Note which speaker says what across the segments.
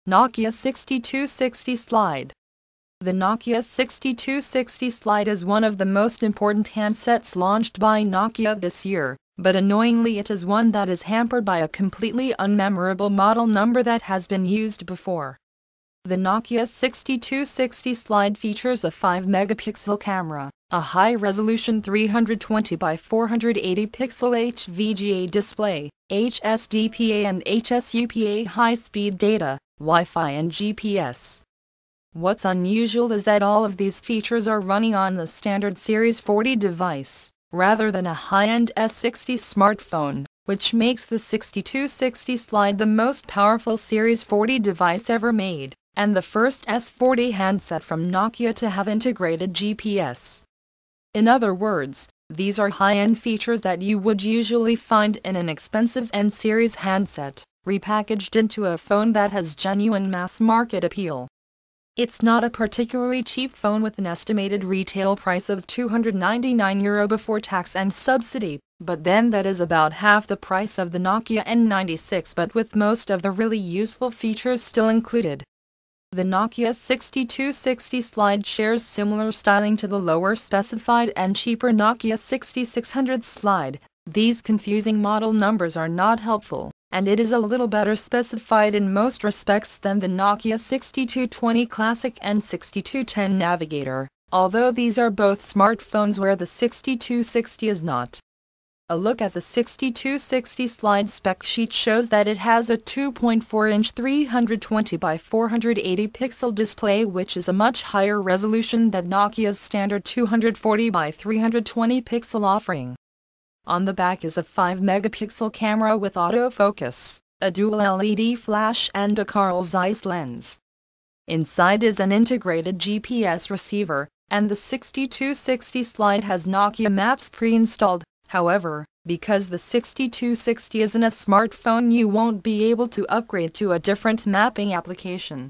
Speaker 1: Nokia 6260 Slide. The Nokia 6260 Slide is one of the most important handsets launched by Nokia this year, but annoyingly it is one that is hampered by a completely unmemorable model number that has been used before. The Nokia 6260 Slide features a 5-megapixel camera, a high-resolution 320 by 480 pixel HVGA display, HSDPA and HSUPA high-speed data, Wi-Fi and GPS. What's unusual is that all of these features are running on the standard Series 40 device, rather than a high-end S60 smartphone, which makes the 6260 Slide the most powerful Series 40 device ever made, and the first S40 handset from Nokia to have integrated GPS. In other words, these are high-end features that you would usually find in an expensive N-series handset, repackaged into a phone that has genuine mass-market appeal. It's not a particularly cheap phone with an estimated retail price of €299 before tax and subsidy, but then that is about half the price of the Nokia N96 but with most of the really useful features still included. The Nokia 6260 Slide shares similar styling to the lower specified and cheaper Nokia 6600 Slide. These confusing model numbers are not helpful, and it is a little better specified in most respects than the Nokia 6220 Classic and 6210 Navigator, although these are both smartphones where the 6260 is not. A look at the 6260 Slide spec sheet shows that it has a 2.4-inch 320 by 480 pixel display, which is a much higher resolution than Nokia's standard 240 by 320 pixel offering. On the back is a 5-megapixel camera with autofocus, a dual LED flash and a Carl Zeiss lens. Inside is an integrated GPS receiver, and the 6260 Slide has Nokia Maps pre-installed. However, because the 6260 isn't a smartphone, you won't be able to upgrade to a different mapping application.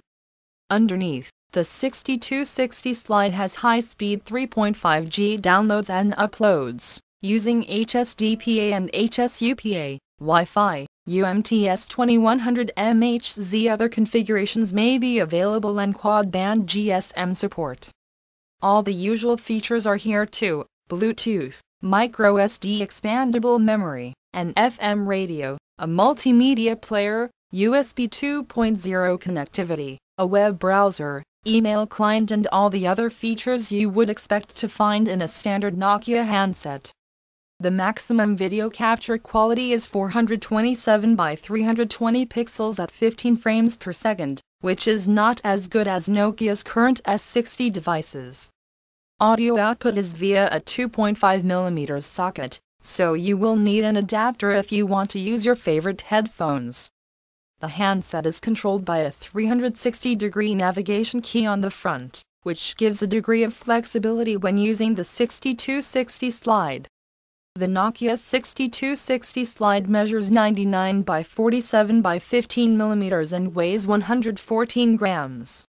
Speaker 1: Underneath, the 6260 Slide has high-speed 3.5G downloads and uploads, using HSDPA and HSUPA, Wi-Fi, UMTS 2100 MHz. Other configurations may be available and quad-band GSM support. All the usual features are here too: Bluetooth, microSD expandable memory, an FM radio, a multimedia player, USB 2.0 connectivity, a web browser, email client, and all the other features you would expect to find in a standard Nokia handset. The maximum video capture quality is 427 by 320 pixels at 15 frames per second, which is not as good as Nokia's current S60 devices. Audio output is via a 2.5mm socket, so you will need an adapter if you want to use your favorite headphones. The handset is controlled by a 360-degree navigation key on the front, which gives a degree of flexibility when using the 6260 Slide. The Nokia 6260 Slide measures 99 by 47 by 15 mm and weighs 114 grams.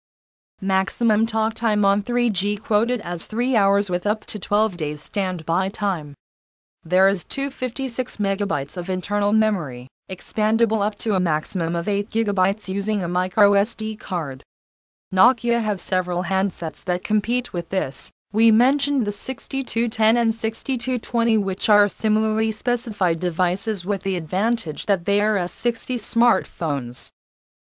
Speaker 1: Maximum talk time on 3G quoted as 3 hours with up to 12 days standby time. There is 256 MB of internal memory, expandable up to a maximum of 8 GB using a microSD card. Nokia have several handsets that compete with this. We mentioned the 6210 and 6220, which are similarly specified devices with the advantage that they are S60 smartphones.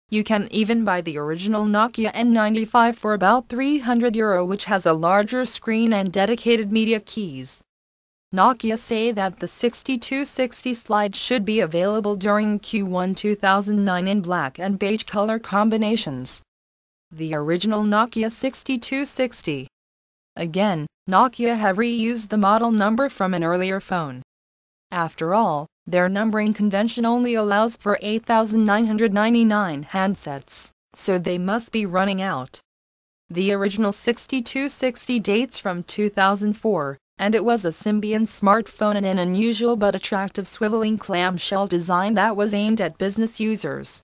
Speaker 1: You can even buy the original Nokia N95 for about €300, which has a larger screen and dedicated media keys. Nokia say that the 6260 Slide should be available during Q1 2009 in black and beige color combinations. The original Nokia 6260. Again, Nokia have reused the model number from an earlier phone. After all, their numbering convention only allows for 8,999 handsets, so they must be running out. The original 6260 dates from 2004, and it was a Symbian smartphone and an unusual but attractive swiveling clamshell design that was aimed at business users.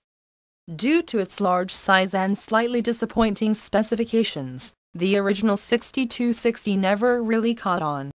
Speaker 1: Due to its large size and slightly disappointing specifications, the original 6260 never really caught on.